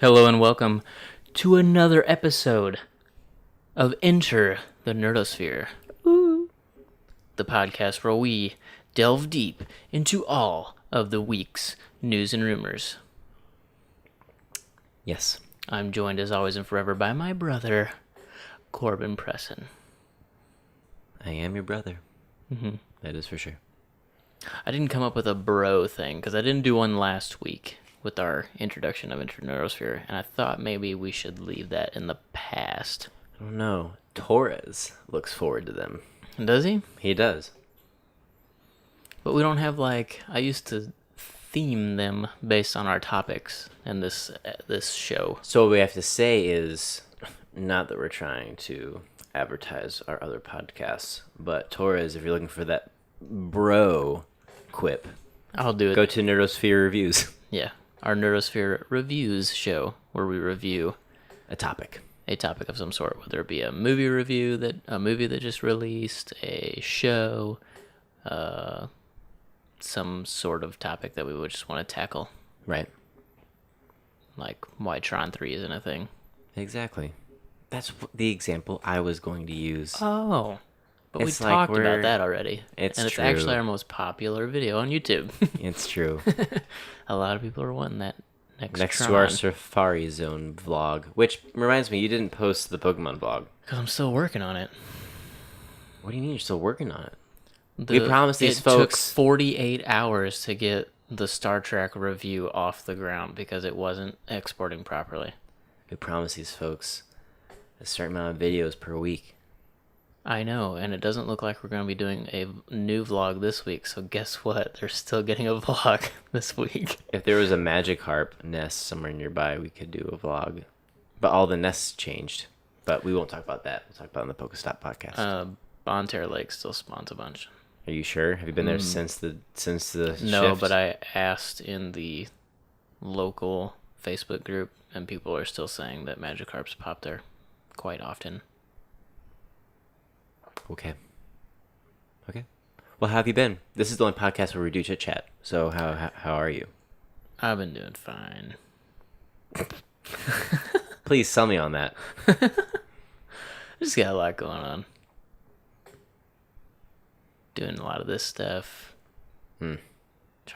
Hello and welcome to another episode of Enter the Nerdosphere, the podcast where we delve deep into all of the week's news and rumors. Yes. I'm joined as always and forever by my brother, Corbin Presson. I am your brother. Mm-hmm. That is for sure. I didn't come up with a bro thing because I didn't do one last week with our introduction of Enter the Nerdosphere, and I thought maybe we should leave that in the past. I don't know. Torres looks forward to them. Does he? He does. But we don't have, I used to theme them based on our topics in this show. So what we have to say is, not that we're trying to advertise our other podcasts, but Torres, if you're looking for that bro quip, I'll do it. Go to Nerdosphere Reviews. Yeah, our Nerdosphere Reviews show, where we review a topic of some sort, whether it be a movie that just released, a show, some sort of topic that we would just want to tackle. Right. Like why Tron 3 isn't a thing. Exactly. That's the example I was going to use. Oh. But we talked about that already. It's true. Actually our most popular video on YouTube. It's true. A lot of people are wanting that next Tron. To our Safari Zone vlog, which reminds me, you didn't post the Pokemon vlog. Because I'm still working on it. What do you mean you're still working on it? We promised these folks... It took 48 hours to get the Star Trek review off the ground because it wasn't exporting properly. We promised these folks a certain amount of videos per week. I know, and it doesn't look like we're going to be doing a new vlog this week, so guess what? They're still getting a vlog this week. If there was a Magikarp nest somewhere nearby, we could do a vlog. But all the nests changed. But we won't talk about that. We'll talk about it on the Pokestop podcast. Bonterra Lake still spawns a bunch. Are you sure? Have you been there since the No, shift? But I asked in the local Facebook group, and people are still saying that Magikarps pop there quite often. Okay. Well, how have you been? This is the only podcast where we do chit chat. So how are you? I've been doing fine. Please sell me on that. Just got a lot going on. Doing a lot of this stuff. Trying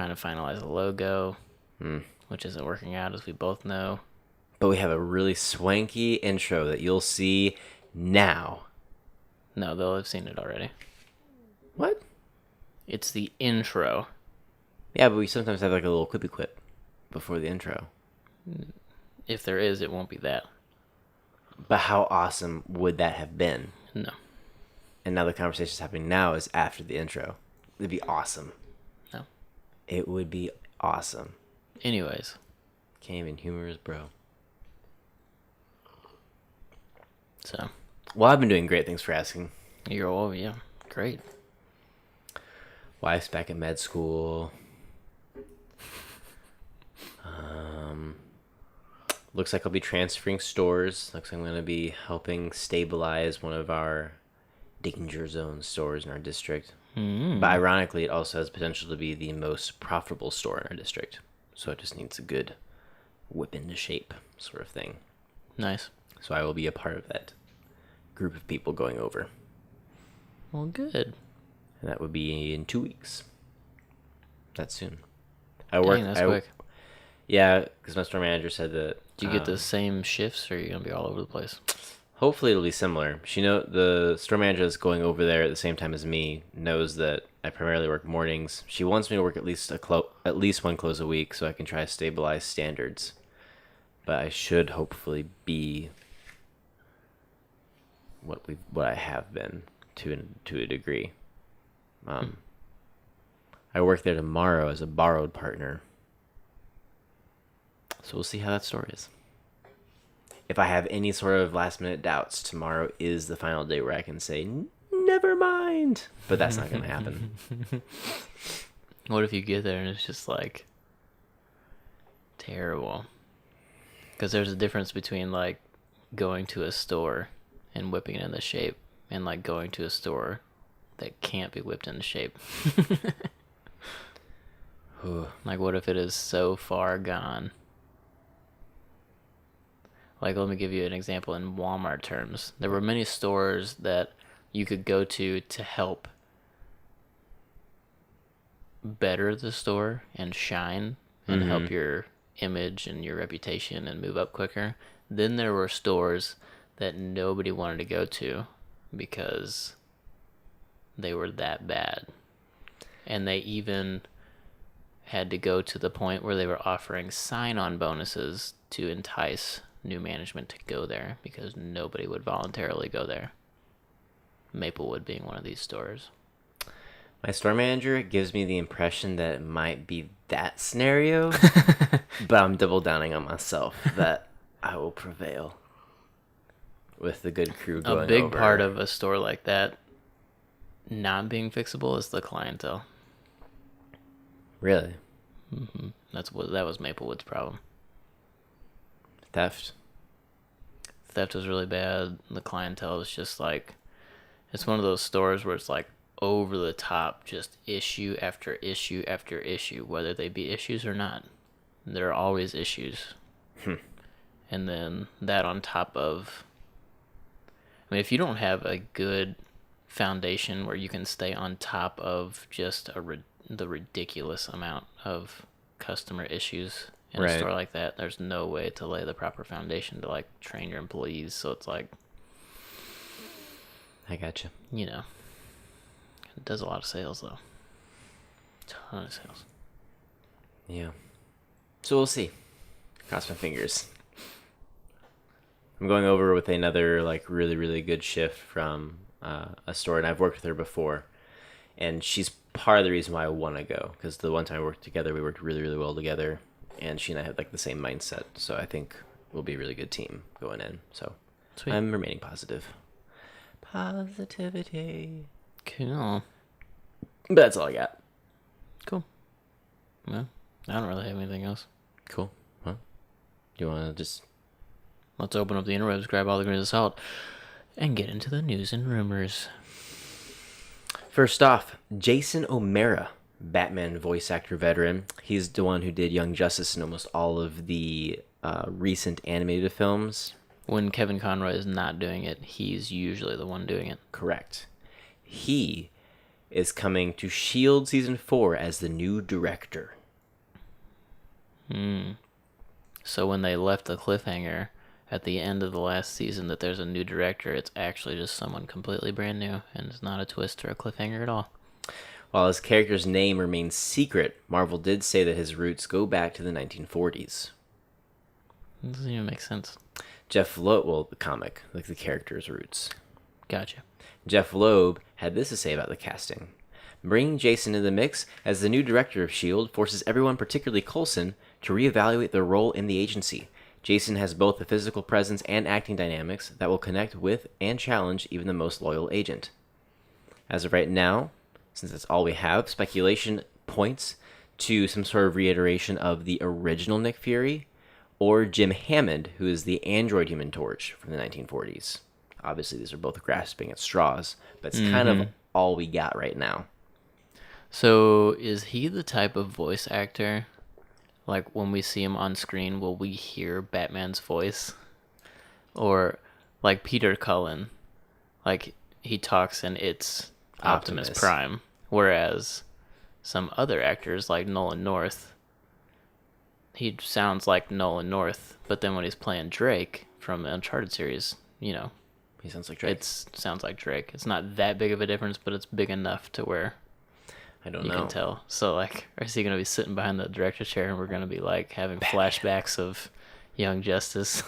to finalize a logo, which isn't working out, as we both know. But we have a really swanky intro that you'll see now. No, they'll have seen it already. What? It's the intro. Yeah, but we sometimes have like a little quippy quip before the intro. If there is, it won't be that. But how awesome would that have been? No. And now the conversation's happening now is after the intro. It'd be awesome. No. It would be awesome. Anyways. Can't even humor his bro. So. Well, I've been doing great. Thanks for asking. Yeah. Great. Wife's back at med school. Looks like I'll be transferring stores. Looks like I'm going to be helping stabilize one of our danger zone stores in our district. But ironically, it also has potential to be the most profitable store in our district. So it just needs a good whip into shape sort of thing. Nice. So I will be a part of that group of people going over. Well, good. And that would be in 2 weeks. That's soon. That's quick. Yeah, because my store manager said that. Do you get the same shifts, or are you gonna be all over the place? Hopefully it'll be similar. The store manager that's going over there at the same time as me knows that I primarily work mornings. She wants me to work at least one close a week so I can try to stabilize standards. But I should hopefully be what I have been to a degree. I work there tomorrow as a borrowed partner. So we'll see how that story is. If I have any sort of last minute doubts, tomorrow is the final day where I can say, never mind. But that's not going to happen. What if you get there and it's just terrible? Because there's a difference between going to a store and whipping it into shape and going to a store that can't be whipped into shape. What if it is so far gone Like, let me give you an example in Walmart terms. There were many stores that you could go to help better the store and shine and help your image and your reputation and move up quicker. Then there were stores that nobody wanted to go to because they were that bad. And they even had to go to the point where they were offering sign-on bonuses to entice new management to go there because nobody would voluntarily go there. Maplewood being one of these stores. My store manager gives me the impression that it might be that scenario, but I'm double downing on myself that I will prevail with the good crew going over. A big part of a store like that not being fixable is the clientele. Really? That was Maplewood's problem. Theft was really bad. The clientele was just like, it's one of those stores where it's like over the top, just issue after issue after issue, whether they be issues or not. There are always issues. And then that on top of, I mean, if you don't have a good foundation where you can stay on top of just the ridiculous amount of customer issues in a store like that, there's no way to lay the proper foundation to like train your employees. So it's like, I gotcha. You know, it does a lot of sales though. Ton of sales. Yeah. So we'll see. Cross my fingers. I'm going over with another like really, really good shift from a store, and I've worked with her before, and she's part of the reason why I want to go, because the one time we worked together, we worked really, really well together, and she and I had like the same mindset, so I think we'll be a really good team going in. So Sweet. I'm remaining positive. Positivity. Cool. But that's all I got. Cool. Well, I don't really have anything else. Cool. Well, do you want to just... Let's open up the interwebs, grab all the grains of salt, and get into the news and rumors. First off, Jason O'Mara, Batman voice actor veteran. He's the one who did Young Justice in almost all of the recent animated films. When Kevin Conroy is not doing it, he's usually the one doing it. Correct. He is coming to S.H.I.E.L.D. Season 4 as the new director. So when they left the cliffhanger at the end of the last season that there's a new director, it's actually just someone completely brand new, and it's not a twist or a cliffhanger at all. While his character's name remains secret, Marvel did say that his roots go back to the 1940s. It doesn't even make sense. Jeff Loeb, well, the comic, like the character's roots. Gotcha. Jeff Loeb had this to say about the casting. Bringing Jason into the mix as the new director of S.H.I.E.L.D. forces everyone, particularly Coulson, to reevaluate their role in the agency. Jason has both the physical presence and acting dynamics that will connect with and challenge even the most loyal agent. As of right now, since that's all we have, speculation points to some sort of reiteration of the original Nick Fury, or Jim Hammond, who is the android Human Torch from the 1940s. Obviously, these are both grasping at straws, but it's kind of all we got right now. So, is he the type of voice actor, like when we see him on screen, will we hear Batman's voice? Or, like Peter Cullen, like he talks and it's Optimus Prime. Whereas some other actors, like Nolan North, he sounds like Nolan North, but then when he's playing Drake from the Uncharted series, you know, he sounds like Drake. It sounds like Drake. It's not that big of a difference, but it's big enough to where I don't know. You can tell. So, like, is he going to be sitting behind the director's chair and we're going to be, like, having flashbacks of Young Justice?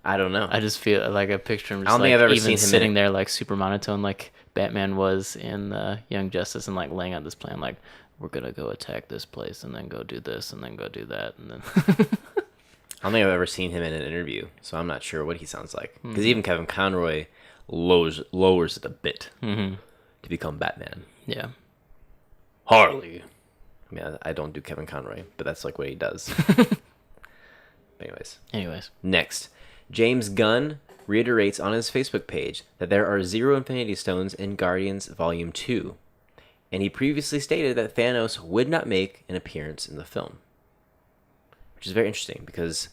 I don't know. I just feel like I picture him just, I don't think I've ever even seen him sitting there, like, super monotone, like Batman was in Young Justice, and, like, laying out this plan, like, we're going to go attack this place and then go do this and then go do that. And then I don't think I've ever seen him in an interview, so I'm not sure what he sounds like. Because even Kevin Conroy lowers it a bit to become Batman. Yeah. Harley. I mean, I don't do Kevin Conroy, but that's like what he does. Anyways. Next. James Gunn reiterates on his Facebook page that there are 0 Infinity Stones in Guardians Volume 2. And he previously stated that Thanos would not make an appearance in the film. Which is very interesting because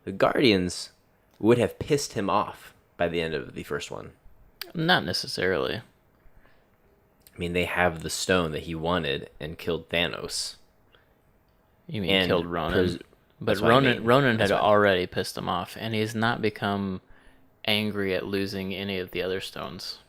the Guardians would have pissed him off by the end of the first one. Not necessarily. I mean, they have the stone that he wanted and killed Thanos. You mean And killed Ronan? But that's what I mean. Ronan had That's what- already pissed him off, and he's not become angry at losing any of the other stones.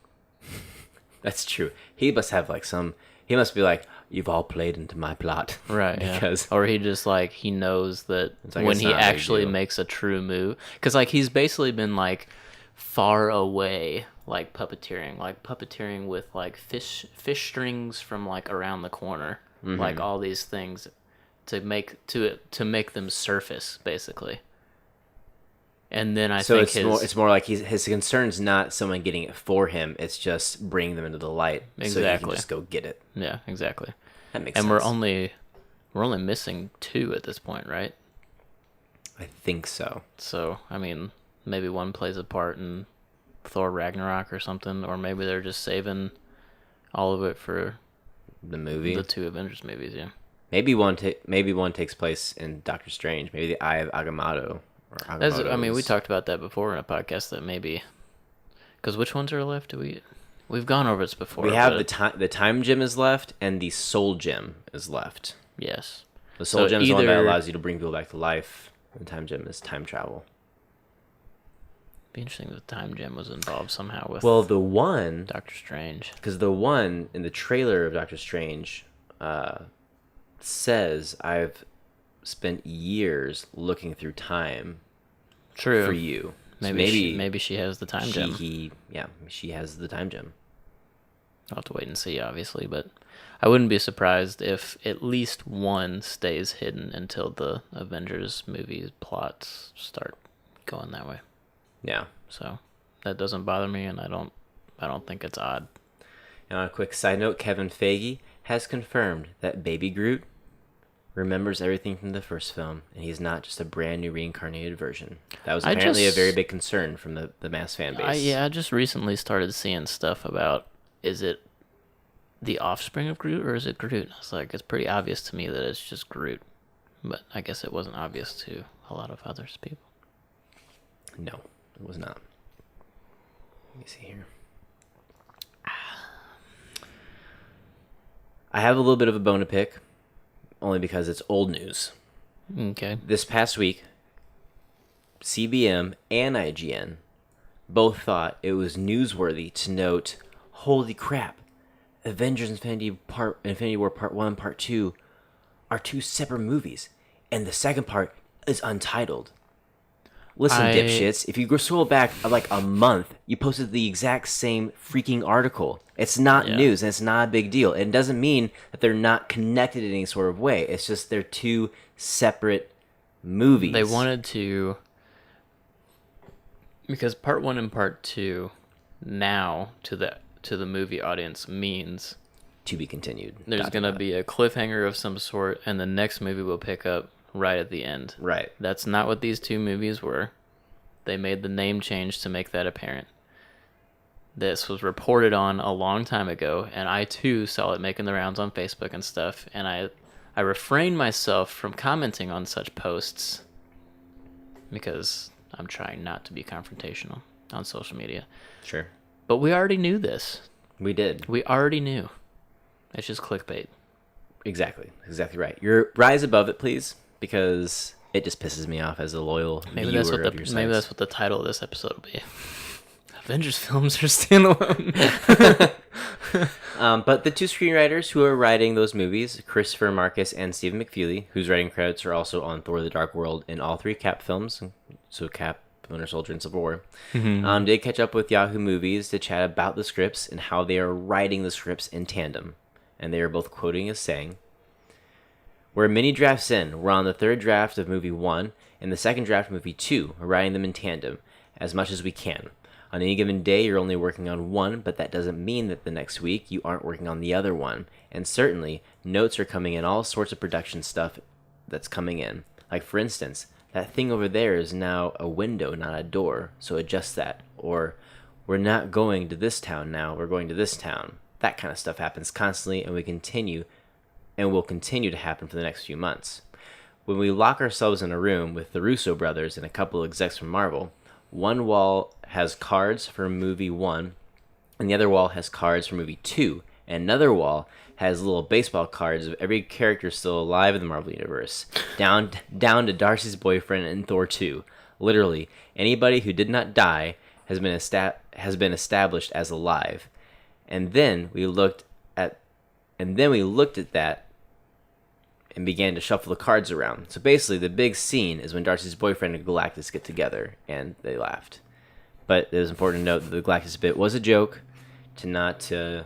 That's true. He must have like some. He must be like, you've all played into my plot, Right? Because Or he just like he knows that like, when it's he not a big actually deal. makes a true move, because like he's basically been like far away, like puppeteering with like fish strings from like around the corner, like all these things to make them surface basically. And then I think it's more like his concern's not someone getting it for him. It's just bringing them into the light, so he can Exactly. just go get it. yeah, exactly. That makes And sense. we're only missing 2 at this point, right? I think so. So I mean, maybe one plays a part in Thor Ragnarok or something, or maybe they're just saving all of it for The movie. the 2 Avengers movies. Yeah. Maybe one takes place in Doctor Strange. Maybe the Eye of Agamotto. Or Agamotto I mean, we is- talked about that before in a podcast that maybe, because which ones are left? We've gone over this before. We have but the time gem is left, and the soul gem is left. yes. The soul So gem is the one that either- allows you to bring people back to life. And the time gem is time travel. Be interesting if the time gem was involved somehow with Well, the one, Doctor Strange. because the one in the trailer of Doctor Strange says, "I've spent years looking through time True. for you." So Maybe she has the time gem. she has the time gem. I'll have to wait and see, obviously, but I wouldn't be surprised if at least one stays hidden until the Avengers movie plots start going that way. Yeah. So that doesn't bother me, and I don't think it's odd. And on a quick side note, Kevin Feige has confirmed that Baby Groot remembers everything from the first film, and he's not just a brand new reincarnated version. That was apparently a very big concern from the mass fan base. I just recently started seeing stuff about, is it the offspring of Groot or is it Groot? I was like, it's pretty obvious to me that it's just Groot, but I guess it wasn't obvious to a lot of other people. No, it was not. Let me see here. I have a little bit of a bone to pick, only because it's old news. Okay. This past week, CBM and IGN both thought it was newsworthy to note, holy crap, Avengers Infinity War Part 1 and Part 2 are 2 separate movies, and the second part is untitled. Listen, dipshits, if you go scroll back like a month, you posted the exact same freaking article. It's not news, and it's not a big deal. It doesn't mean that they're not connected in any sort of way. It's just they're 2 separate movies. They wanted to, because Part 1 and Part 2 now to the movie audience means to be continued. there's going to be a cliffhanger of some sort, and the next movie will pick up right at the end. Right. That's not what these 2 movies were. They made the name change to make that apparent. This was reported on a long time ago, and I too saw it making the rounds on Facebook and stuff, and I refrained myself from commenting on such posts because I'm trying not to be confrontational on social media. Sure. But we already knew this. We did. We already knew. It's just clickbait. Exactly right. Your rise above it, please, because it just pisses me off as a loyal Maybe viewer that's what of your maybe sites. that's what the title of this episode will be. Avengers films are standalone. But the 2 screenwriters who are writing those movies, Christopher Marcus and Stephen McFeely, whose writing credits are also on Thor: The Dark World in all 3 Cap films, so Cap, Winter Soldier, and Civil War, did catch up with Yahoo Movies to chat about the scripts and how they are writing the scripts in tandem. And they are both quoting as saying, "We're many drafts in. We're on the 3rd draft of movie 1 and the 2nd draft of movie 2. We're writing them in tandem as much as we can. On any given day, you're only working on one, but that doesn't mean that the next week you aren't working on the other one. And certainly, notes are coming in, all sorts of production stuff that's coming in. Like, for instance, that thing over there is now a window, not a door, so adjust that. Or, we're not going to this town now, we're going to this town." That kind of stuff happens constantly, and will continue to happen for the next few months. when we lock ourselves in a room with the Russo brothers and a couple of execs from Marvel, one wall has cards for movie 1, and the other wall has cards for movie 2, and another wall has little baseball cards of every character still alive in the Marvel Universe, down to Darcy's boyfriend in Thor 2. Literally, anybody who did not die has been established as alive. And then we looked at that and began to shuffle the cards around. So basically, the big scene is when Darcy's boyfriend and Galactus get together, and they laughed. But it was important to note that the Galactus bit was a joke, to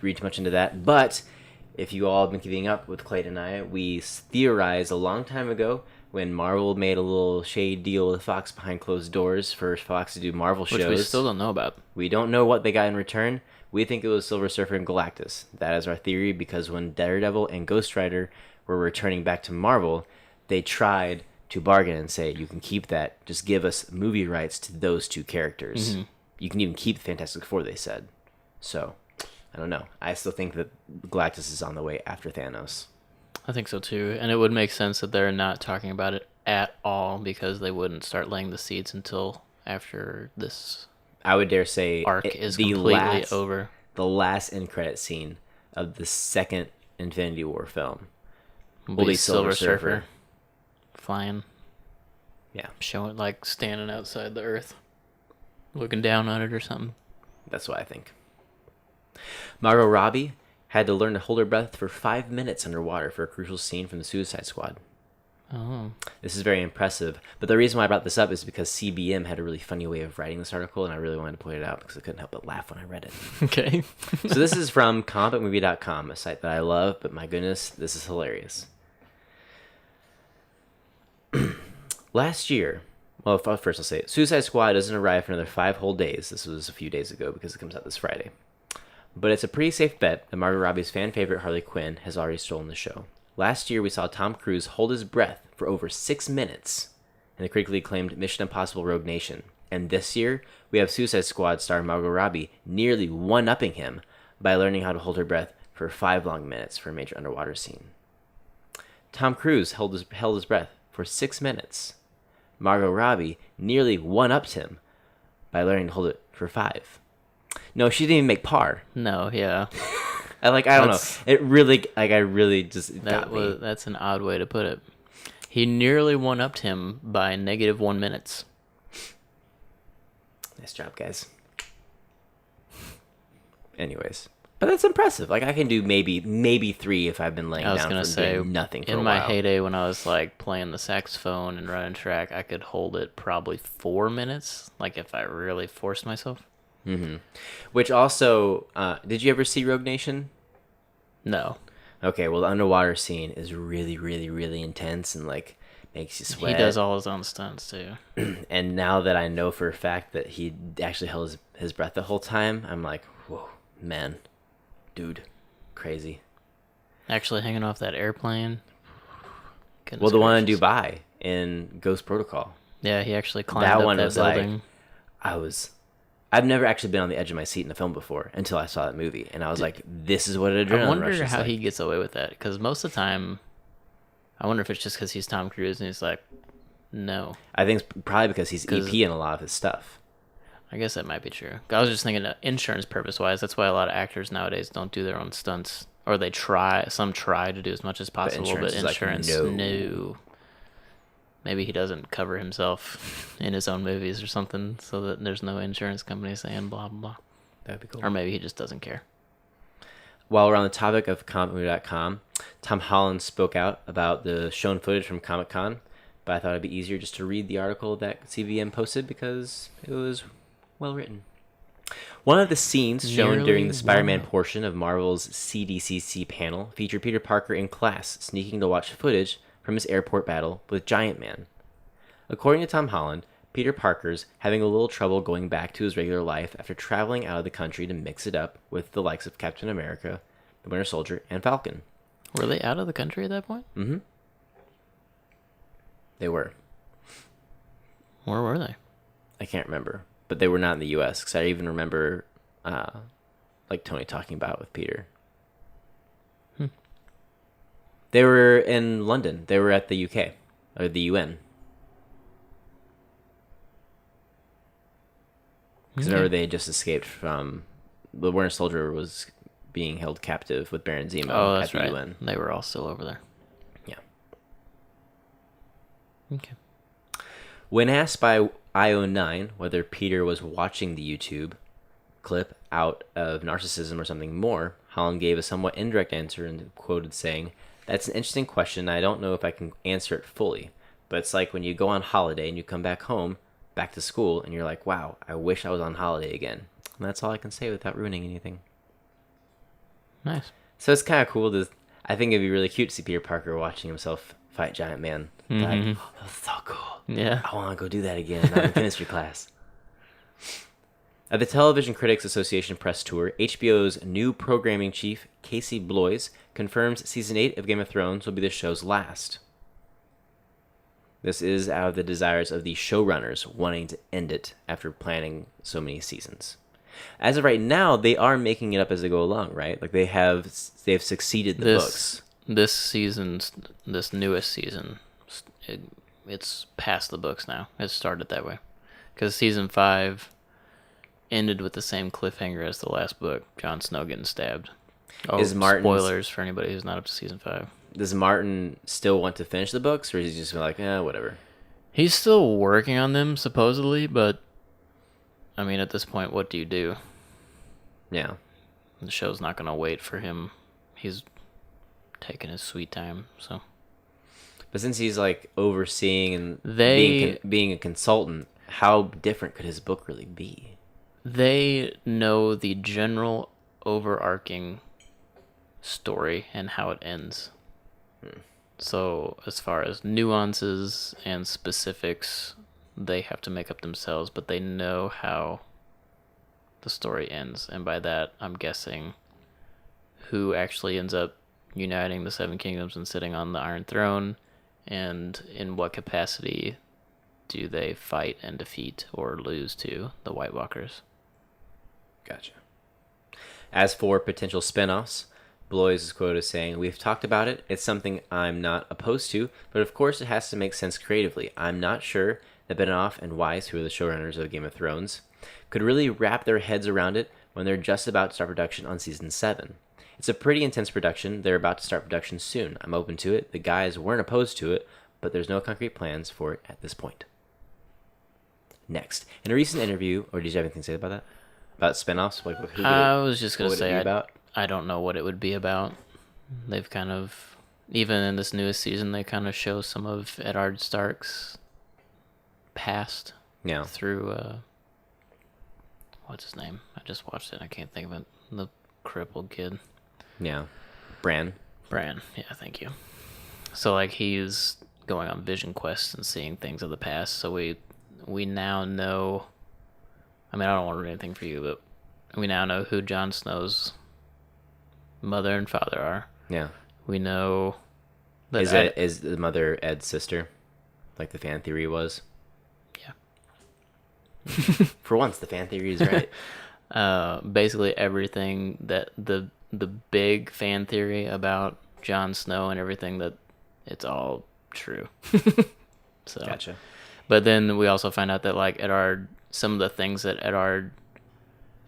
read too much into that. But if you all have been keeping up with Clayton and I, we theorized a long time ago when Marvel made a little shade deal with Fox behind closed doors for Fox to do Marvel shows. Which we still don't know about. We don't know what they got in return. We think it was Silver Surfer and Galactus. That is our theory, because when Daredevil and Ghost Rider were returning back to Marvel, they tried to bargain and say, you can keep that, just give us movie rights to those two characters. Mm-hmm. You can even keep Fantastic Four, they said. So, I don't know. I still think that Galactus is on the way after Thanos. I think so too, and it would make sense that they're not talking about it at all, because they wouldn't start laying the seeds until after this, I would dare say, arc is completely over. The last end credit scene of the second Infinity War film will be Silver Surfer flying. Yeah. Showing, like, standing outside the Earth, looking down on it or something. That's what I think. Margot Robbie had to learn to hold her breath for 5 minutes underwater for a crucial scene from the Suicide Squad. Oh. This is very impressive. But the reason why I brought this up is because CBM had a really funny way of writing this article, and I really wanted to point it out because I couldn't help but laugh when I read it. Okay. So this is from comicbookmovie.com, a site that I love, but my goodness, this is hilarious. Last year, well, first I'll say it. Suicide Squad doesn't arrive for another 5 whole days. This was a few days ago because it comes out this Friday. But it's a pretty safe bet that Margot Robbie's fan favorite Harley Quinn has already stolen the show. Last year, we saw Tom Cruise hold his breath for over 6 minutes in the critically acclaimed Mission Impossible Rogue Nation. And this year, we have Suicide Squad star Margot Robbie nearly one-upping him by learning how to hold her breath for 5 long minutes for a major underwater scene. Tom Cruise held his breath for 6 minutes. Margot Robbie nearly one-upped him by learning to hold it for 5. No, she didn't even make par. No, yeah. I don't know. It really, I really just got me. That's an odd way to put it. He nearly one-upped him by -1 minutes. Nice job, guys. Anyways, but that's impressive. Like, I can do maybe 3 if I've been laying down for doing nothing for a while. In my heyday, when I was like playing the saxophone and running track, I could hold it probably 4 minutes. Like, if I really forced myself. Mm-hmm. Which also, did you ever see Rogue Nation? No. Okay, well, the underwater scene is really, really, really intense and, like, makes you sweat. He does all his own stunts, too. And now that I know for a fact that he actually held his breath the whole time, I'm like, whoa, man. Dude, crazy. Actually hanging off that airplane. Goodness well, the one in Dubai in Ghost Protocol. Yeah, he actually climbed up that building. That one was like, I've never actually been on the edge of my seat in a film before until I saw that movie, and I was like, "This is what adrenaline rush is like." I wonder how he gets away with that, because most of the time, I wonder if it's just because he's Tom Cruise and he's like, "No." I think it's probably because he's EP in a lot of his stuff. I guess that might be true. I was just thinking, insurance purpose-wise, that's why a lot of actors nowadays don't do their own stunts, or they try. Some try to do as much as possible, but insurance, like, no. Maybe he doesn't cover himself in his own movies or something, so that there's no insurance company saying blah, blah, blah. That'd be cool. Or maybe he just doesn't care. While we're on the topic of comicmovie.com, Tom Holland spoke out about the shown footage from Comic-Con, but I thought it'd be easier just to read the article that CVM posted because it was well written. One of the scenes shown during the Spider-Man portion of Marvel's CDCC panel featured Peter Parker in class sneaking to watch footage from his airport battle with Giant Man. According to Tom Holland, Peter Parker's having a little trouble going back to his regular life after traveling out of the country to mix it up with the likes of Captain America, the Winter Soldier, and Falcon. Were they out of the country at that point? Mm-hmm. They were. Where were they? I can't remember, but they were not in the U.S. because I even remember, like Tony talking about with Peter. They were in London. They were at the UK. or the UN. Because remember, they had just escaped from the Winter Soldier was being held captive with Baron Zemo at the UN. They were all still over there. Yeah. Okay. When asked by IO9 whether Peter was watching the YouTube clip out of narcissism or something more, Holland gave a somewhat indirect answer and quoted saying, "That's an interesting question. I don't know if I can answer it fully, but it's like when you go on holiday and you come back home, back to school, and you're like, wow, I wish I was on holiday again." And that's all I can say without ruining anything. Nice. So it's kind of cool I think it'd be really cute to see Peter Parker watching himself fight Giant Man. Like, oh, that's so cool. Yeah. I want to go do that again. Not in chemistry class. At the Television Critics Association press tour, HBO's new programming chief, Casey Bloys, confirms Season 8 of Game of Thrones will be the show's last. This is out of the desires of the showrunners wanting to end it after planning so many seasons. As of right now, they are making it up as they go along, right? Like they've succeeded the books. This newest season, it's past the books now. It started that way. Because Season 5 ended with the same cliffhanger as the last book, Jon Snow getting stabbed. Spoilers for anybody who's not up to Season 5. Does Martin still want to finish the books, or is he just like, whatever? He's still working on them, supposedly, but, I mean, at this point, what do you do? Yeah. The show's not going to wait for him. He's taking his sweet time, so. But since he's, like, overseeing and being a consultant, how different could his book really be? They know the general overarching story and how it ends. So as far as nuances and specifics, they have to make up themselves, but they know how the story ends. And by that, I'm guessing who actually ends up uniting the Seven Kingdoms and sitting on the Iron Throne, and in what capacity do they fight and defeat or lose to the White Walkers. Gotcha. As for potential spinoffs, Bloys is quoted as saying, "We've talked about it. It's something I'm not opposed to, but of course it has to make sense creatively. I'm not sure that Benioff and Weiss, who are the showrunners of Game of Thrones, could really wrap their heads around it when they're just about to start production on Season 7. It's a pretty intense production. They're about to start production soon. I'm open to it. The guys weren't opposed to it, but there's no concrete plans for it at this point." Next, in a recent interview, or did you have anything to say about that? About spinoffs? I was just going to say, I don't know what it would be about. They've kind of, even in this newest season, they kind of show some of Eddard Stark's past. Yeah. Through, what's his name? I just watched it. I can't think of it. The crippled kid. Yeah. Bran. Yeah, thank you. So, like, he's going on vision quests and seeing things of the past. So we now know, I mean, I don't want to ruin anything for you, but we now know who Jon Snow's mother and father are. Yeah. We know that is the mother Ed's sister, like the fan theory was? Yeah. For once, the fan theory is right. Basically everything that the big fan theory about Jon Snow and everything, that it's all true. So. Gotcha. But then we also find out that, like, Eddard, some of the things that Eddard,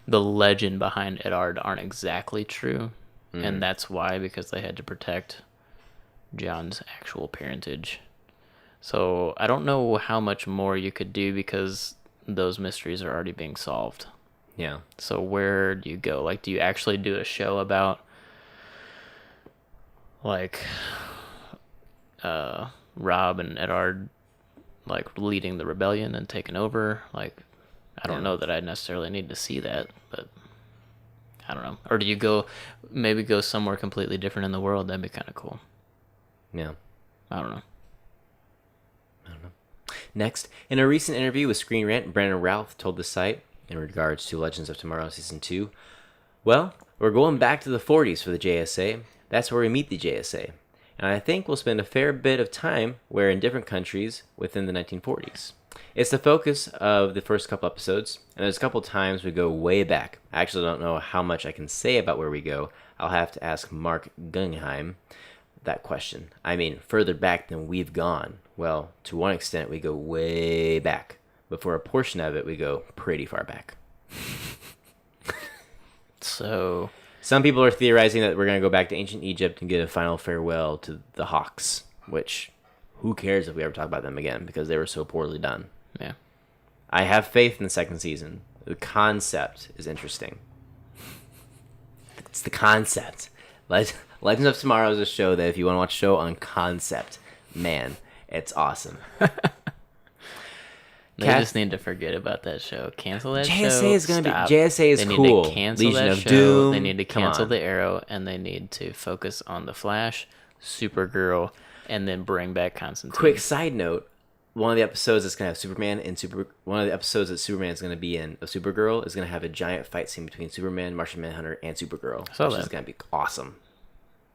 the legend behind Eddard, aren't exactly true. Mm. And that's why, because they had to protect Jon's actual parentage. So I don't know how much more you could do, because those mysteries are already being solved. Yeah. So where do you go? Like, do you actually do a show about, like, Robb and Eddard, like, leading the rebellion and taking over? Like, I don't know that I necessarily need to see that, but I don't know. Or do you go somewhere completely different in the world? That'd be kind of cool. Yeah. I don't know. Next, in a recent interview with Screen Rant, Brandon Routh told the site, in regards to Legends of Tomorrow Season 2, "Well, we're going back to the 40s for the JSA. That's where we meet the JSA. And I think we'll spend a fair bit of time where in different countries within the 1940s. It's the focus of the first couple episodes, and there's a couple times we go way back. I actually don't know how much I can say about where we go. I'll have to ask Mark Guggenheim, that question. I mean, further back than we've gone. Well, to one extent, we go way back. But for a portion of it, we go pretty far back. So some people are theorizing that we're going to go back to ancient Egypt and get a final farewell to the Hawks, which who cares if we ever talk about them again because they were so poorly done. Yeah. I have faith in the second season. The concept is interesting. It's the concept. Legends of Tomorrow is a show that if you want to watch a show on concept, man, it's awesome. They just need to forget about that show. Cancel that show. JSA is going to be... Stop. JSA is they cool. Need to cancel Legion that of show. Doom. They need to cancel the Arrow, and they need to focus on the Flash, Supergirl, and then bring back Constantine. Quick side note. One of the episodes that's going to have Superman and one of the episodes that Superman is going to be in, of Supergirl, is going to have a giant fight scene between Superman, Martian Manhunter, and Supergirl. Which is going to be awesome.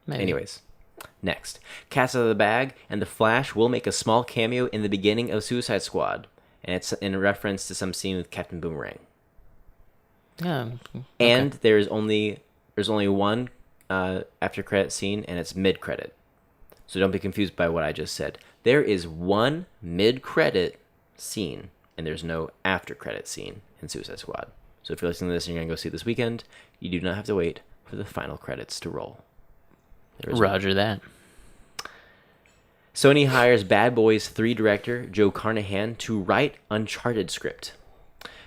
Maybe. Anyways, next. Cats Out of the Bag and The Flash will make a small cameo in the beginning of Suicide Squad. And it's in reference to some scene with Captain Boomerang. Yeah. Okay. And there's only one after credit scene, and it's mid credit. So don't be confused by what I just said. There is one mid credit scene, and there's no after credit scene in Suicide Squad. So if you're listening to this and you're gonna go see it this weekend, you do not have to wait for the final credits to roll. Roger that. Sony hires Bad Boys 3 director Joe Carnahan to write Uncharted script.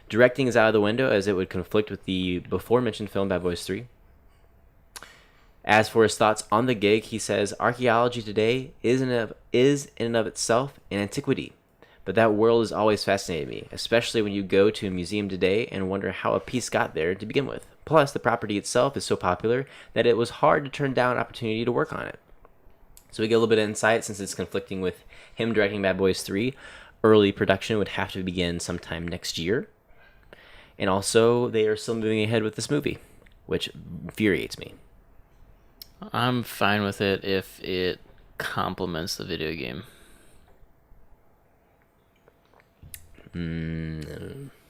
Directing is out of the window as it would conflict with the before-mentioned film Bad Boys 3. As for his thoughts on the gig, he says, archaeology today is in and of itself an antiquity, but that world has always fascinated me, especially when you go to a museum today and wonder how a piece got there to begin with. Plus, the property itself is so popular that it was hard to turn down an opportunity to work on it. So we get a little bit of insight since it's conflicting with him directing Bad Boys 3. Early production would have to begin sometime next year. And also, they are still moving ahead with this movie, which infuriates me. I'm fine with it if it complements the video game.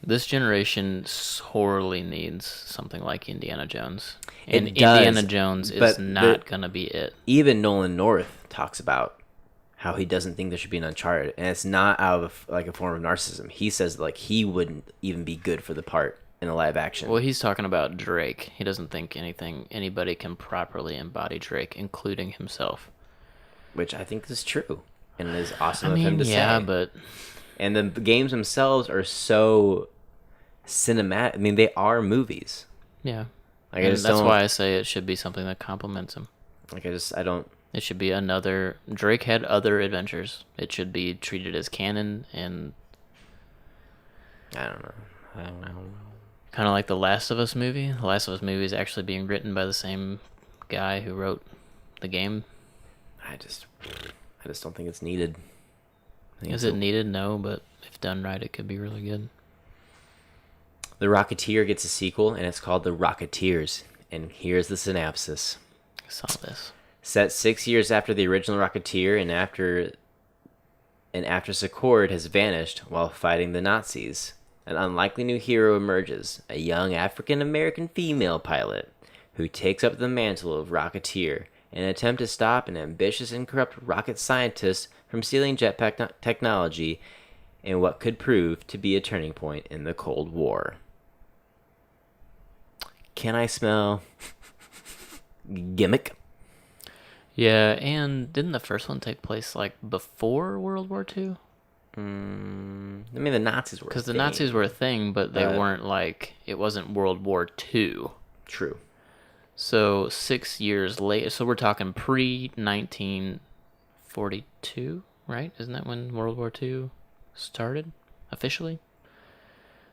This generation sorely needs something like Indiana Jones. And Indiana Jones is not going to be it. Even Nolan North talks about how he doesn't think there should be an Uncharted. And it's not out of a form of narcissism. He says he wouldn't even be good for the part in a live action. Well, he's talking about Drake. He doesn't think anybody can properly embody Drake, including himself. Which I think is true. And is awesome of him to say. Yeah, but... And the games themselves are so cinematic. I mean, they are movies. Yeah. That's why I say it should be something that complements him. I don't... It should be another... Drake had other adventures. It should be treated as canon and... I don't know. Kind of like the Last of Us movie. The Last of Us movie is actually being written by the same guy who wrote the game. I just don't think it's needed. Is it needed? No, but if done right, it could be really good. The Rocketeer gets a sequel, and it's called The Rocketeers. And here's the synopsis. I saw this. Set 6 years after the original Rocketeer, and after Secord has vanished while fighting the Nazis, an unlikely new hero emerges, a young African-American female pilot who takes up the mantle of Rocketeer in an attempt to stop an ambitious and corrupt rocket scientist from stealing jetpack technology in what could prove to be a turning point in the Cold War. Can I smell gimmick? Yeah, and didn't the first one take place before World War II? I mean, the Nazis were because the Nazis were a thing, but they weren't it wasn't World War II. True. So 6 years later, so we're talking pre-1942, right? Isn't that when World War II started officially?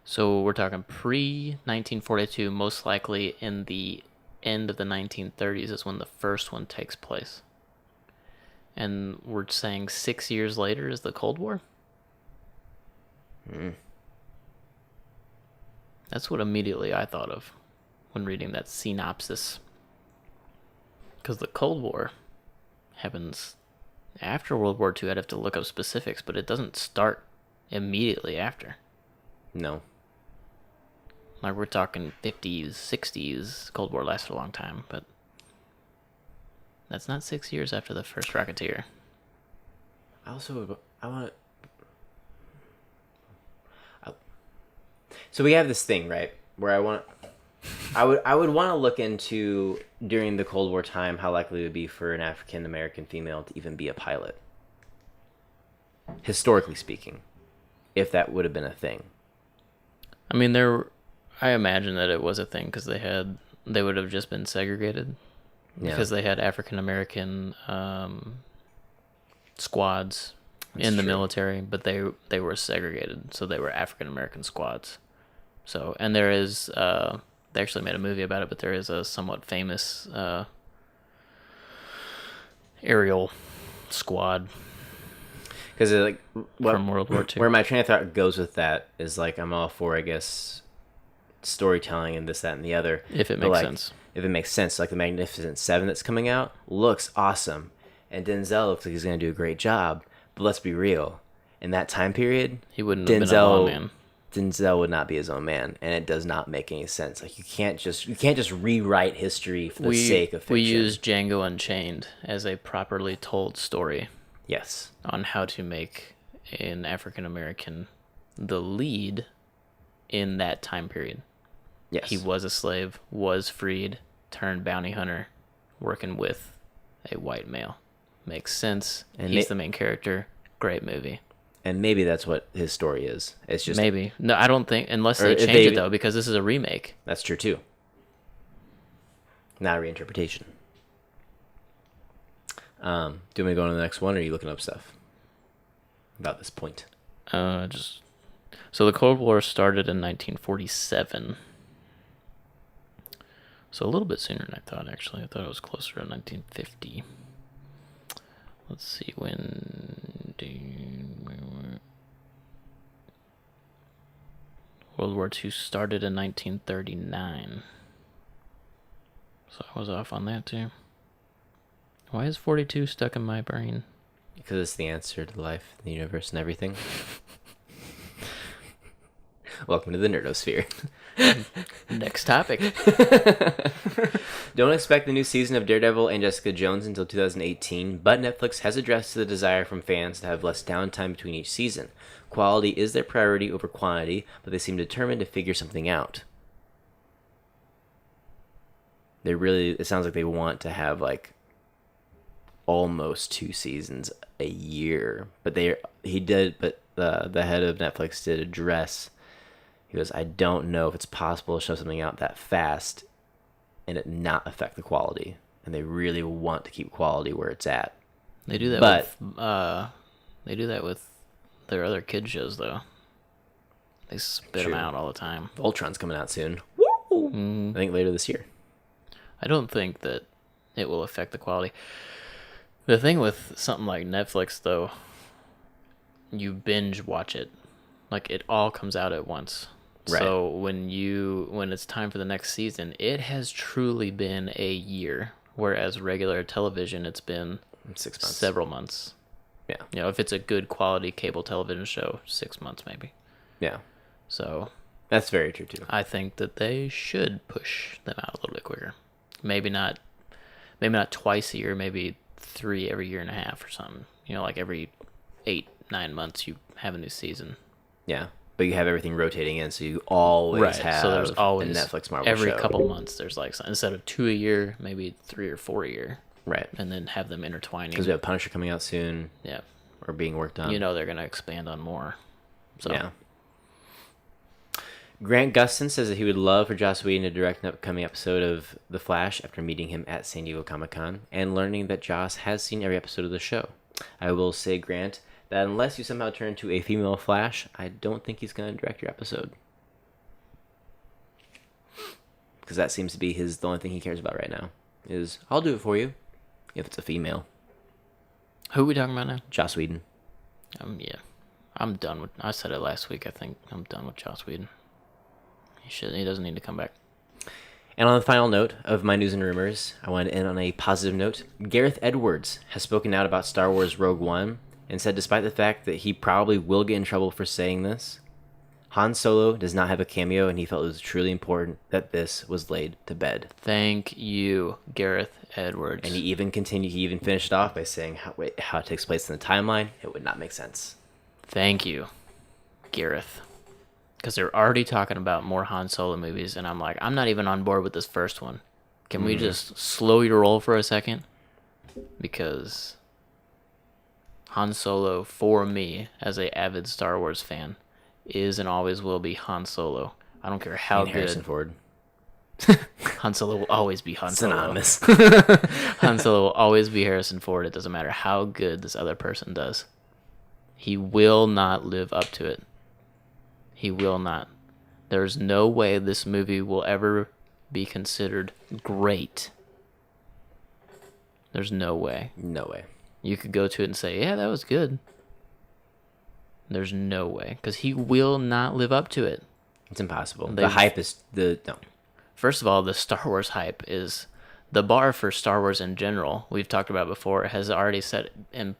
So we're talking pre-1942, most likely in the end of the 1930s is when the first one takes place. And we're saying 6 years later is the Cold War? That's what immediately I thought of when reading that synopsis. Because the Cold War happens after World War II. I'd have to look up specifics, but it doesn't start immediately after. No. We're talking 50s, 60s. Cold War lasted a long time, but... That's not 6 years after the first Rocketeer. So we have this thing, right, where I would want to look into, during the Cold War time, how likely it would be for an African American female to even be a pilot, historically speaking, if that would have been a thing. I mean, I imagine that it was a thing because they would have just been segregated because they had African American squads in the military, but they were segregated, so they were African American squads. So, and there is they actually made a movie about it, but there is a somewhat famous aerial squad. Because from World War II. Where my train of thought goes with that is like, I'm all for, I guess, storytelling and this, that, and the other. If it makes sense. If it makes sense, like the Magnificent Seven that's coming out looks awesome, and Denzel looks like he's going to do a great job. But let's be real, in that time period, he wouldn't have been a law man. Denzel would not be his own man, and it does not make any sense. Like, you can't just rewrite history for the sake of fiction. We use Django Unchained as a properly told story. Yes. On how to make an African American the lead in that time period. Yes. He was a slave, was freed, turned bounty hunter, working with a white male. Makes sense. And he's the main character. Great movie. And maybe that's what his story is. It's just maybe. No, I don't think, unless they change it though, because this is a remake. That's true too. Not a reinterpretation. Do you want me to go on to the next one, or are you looking up stuff about this point? So the Cold War started in 1947. So a little bit sooner than I thought, actually. I thought it was closer to 1950. Let's see, World War II started in 1939. So I was off on that too. Why is 42 stuck in my brain? Because it's the answer to life, the universe, and everything. Welcome to the Nerdosphere. Next topic. Don't expect the new season of Daredevil and Jessica Jones until 2018, but Netflix has addressed the desire from fans to have less downtime between each season. Quality is their priority over quantity, but they seem determined to figure something out. It sounds like they want to have like almost 2 seasons a year, but the head of Netflix did address. He goes, I don't know if it's possible to show something out that fast and it not affect the quality. And they really want to keep quality where it's at. They do that with their other kid shows, though. They spit them out all the time. Voltron's coming out soon. Woo! I think later this year. I don't think that it will affect the quality. The thing with something like Netflix, though, you binge watch it. Like, it all comes out at once. Right. So when it's time for the next season, it has truly been a year. Whereas regular television, it's been 6 months. Several months. Yeah. You know, if it's a good quality cable television show, 6 months maybe. Yeah. So that's very true too. I think that they should push them out a little bit quicker. Maybe not twice a year, maybe 3 every year and a half or something. You know, like every 8-9 months you have a new season. Yeah. But you have everything rotating in, so you always have so there's always a Netflix Marvel every show. Couple months there's like, instead of 2 a year, maybe 3 or 4 a year. Right. And then have them intertwining. Because we have Punisher coming out soon. Yeah. Or being worked on. You know they're going to expand on more. So. Yeah. Grant Gustin says that he would love for Joss Whedon to direct an upcoming episode of The Flash after meeting him at San Diego Comic-Con and learning that Joss has seen every episode of the show. I will say, Grant, that unless you somehow turn into a female Flash, I don't think he's going to direct your episode. Because that seems to be the only thing he cares about right now. Is, I'll do it for you, if it's a female. Who are we talking about now? Joss Whedon. Yeah. I'm done with, I said it last week, I think I'm done with Joss Whedon. He doesn't need to come back. And on the final note of my news and rumors, I wanted to end on a positive note. Gareth Edwards has spoken out about Star Wars Rogue One and said despite the fact that he probably will get in trouble for saying this, Han Solo does not have a cameo, and he felt it was truly important that this was laid to bed. Thank you, Gareth Edwards. And he even finished off by saying how it takes place in the timeline. It would not make sense. Thank you, Gareth. Because they're already talking about more Han Solo movies, and I'm like, I'm not even on board with this first one. Can we just slow your roll for a second? Because Han Solo, for me, as a avid Star Wars fan, is and always will be Han Solo. I don't care how good. Harrison Ford. Han Solo will always be Han Solo. Synonymous. Han Solo will always be Harrison Ford. It doesn't matter how good this other person does. He will not live up to it. He will not. There's no way this movie will ever be considered great. There's no way. No way. You could go to it and say, yeah, that was good. There's no way. Because he will not live up to it. It's impossible. The hype is no. First of all, the Star Wars hype is the bar for Star Wars in general. We've talked about before, has already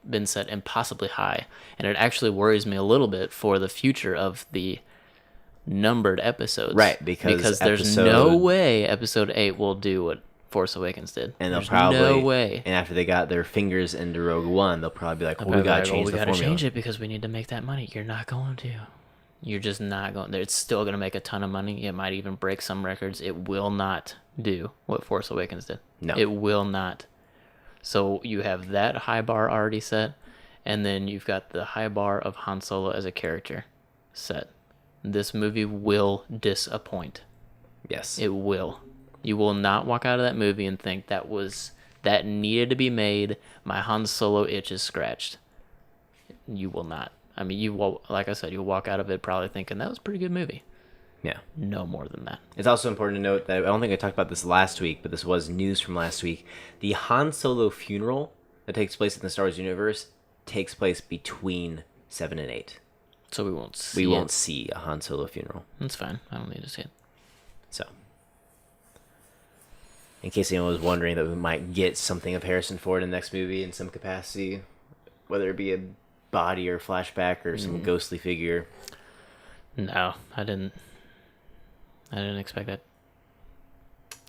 been set impossibly high, and it actually worries me a little bit for the future of the numbered episodes. Right, because there's no way Episode 8 will do what Force Awakens did. And there's no way. And after they got their fingers into Rogue One, they'll probably be like, "Well, we gotta change the formula. We gotta change it because we need to make that money." You're not going to. You're just not going there. It's still going to make a ton of money. It might even break some records. It will not do what Force Awakens did. No. It will not. So you have that high bar already set, and then you've got the high bar of Han Solo as a character set. This movie will disappoint. Yes. It will. You will not walk out of that movie and think that needed to be made. My Han Solo itch is scratched. You will not. I mean, you will, like I said, you'll walk out of it probably thinking that was a pretty good movie. Yeah. No more than that. It's also important to note that I don't think I talked about this last week, but this was news from last week. The Han Solo funeral that takes place in the Star Wars universe takes place between 7 and 8. So we won't see a Han Solo funeral. That's fine. I don't need to see it. So, in case anyone was wondering that we might get something of Harrison Ford in the next movie in some capacity, whether it be a body or flashback or some ghostly figure. No, I didn't expect that.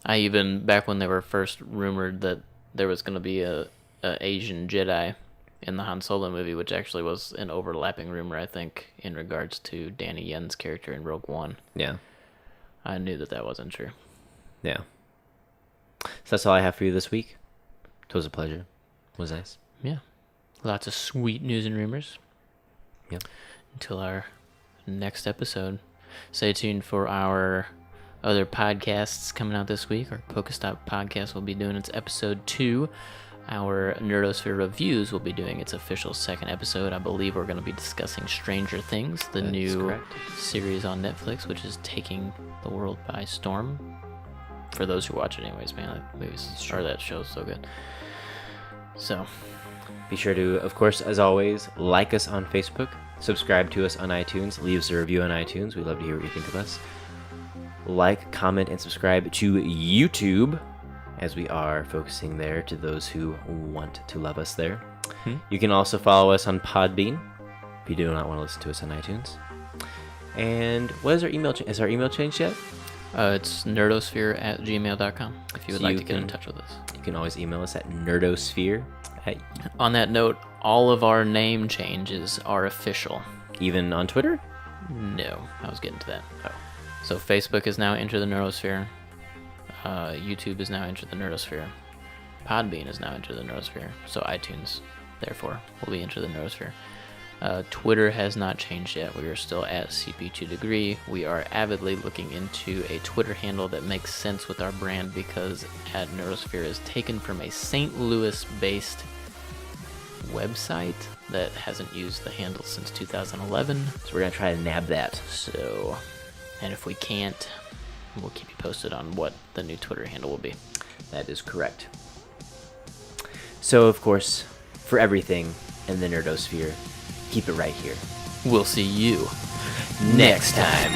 I even, back when they were first rumored that there was going to be a Asian Jedi in the Han Solo movie, which actually was an overlapping rumor, I think, in regards to Danny Yen's character in Rogue One. Yeah. I knew that wasn't true. Yeah. So that's all I have for you this week. It was a pleasure. It was nice. Yeah. Lots of sweet news and rumors. Yep. Until our next episode. Stay tuned for our other podcasts coming out this week. Our Pokestop podcast will be doing its episode 2. Our Nerdosphere Reviews will be doing its official second episode. I believe we're going to be discussing Stranger Things, the new series on Netflix, which is taking the world by storm. For those who watch it anyways, man, that show's so good. So, be sure to, of course, as always, like us on Facebook, subscribe to us on iTunes, leave us a review on iTunes. We'd love to hear what you think of us. Like, comment, and subscribe to YouTube, as we are focusing there to those who want to love us there. You can also follow us on Podbean if you do not want to listen to us on iTunes. And what is our email? Is our email changed yet? It's nerdosphere@gmail.com if you would like to get in touch with us. You can always email us at nerdosphere. On that note, all of our name changes are official. Even on Twitter? No, I was getting to that. Oh. So Facebook is now Enter the Nerdosphere. YouTube is now Enter the Nerdosphere. Podbean is now Enter the Nerdosphere. So iTunes, therefore, will be Enter the Nerdosphere. Twitter has not changed yet. We are still at CP2Degree. We are avidly looking into a Twitter handle that makes sense with our brand because at Nerdosphere is taken from a St. Louis-based website that hasn't used the handle since 2011. So we're going to try to nab that. So, and if we can't, we'll keep you posted on what the new Twitter handle will be. That is correct. So, of course, for everything in the Nerdosphere, keep it right here. We'll see you next time.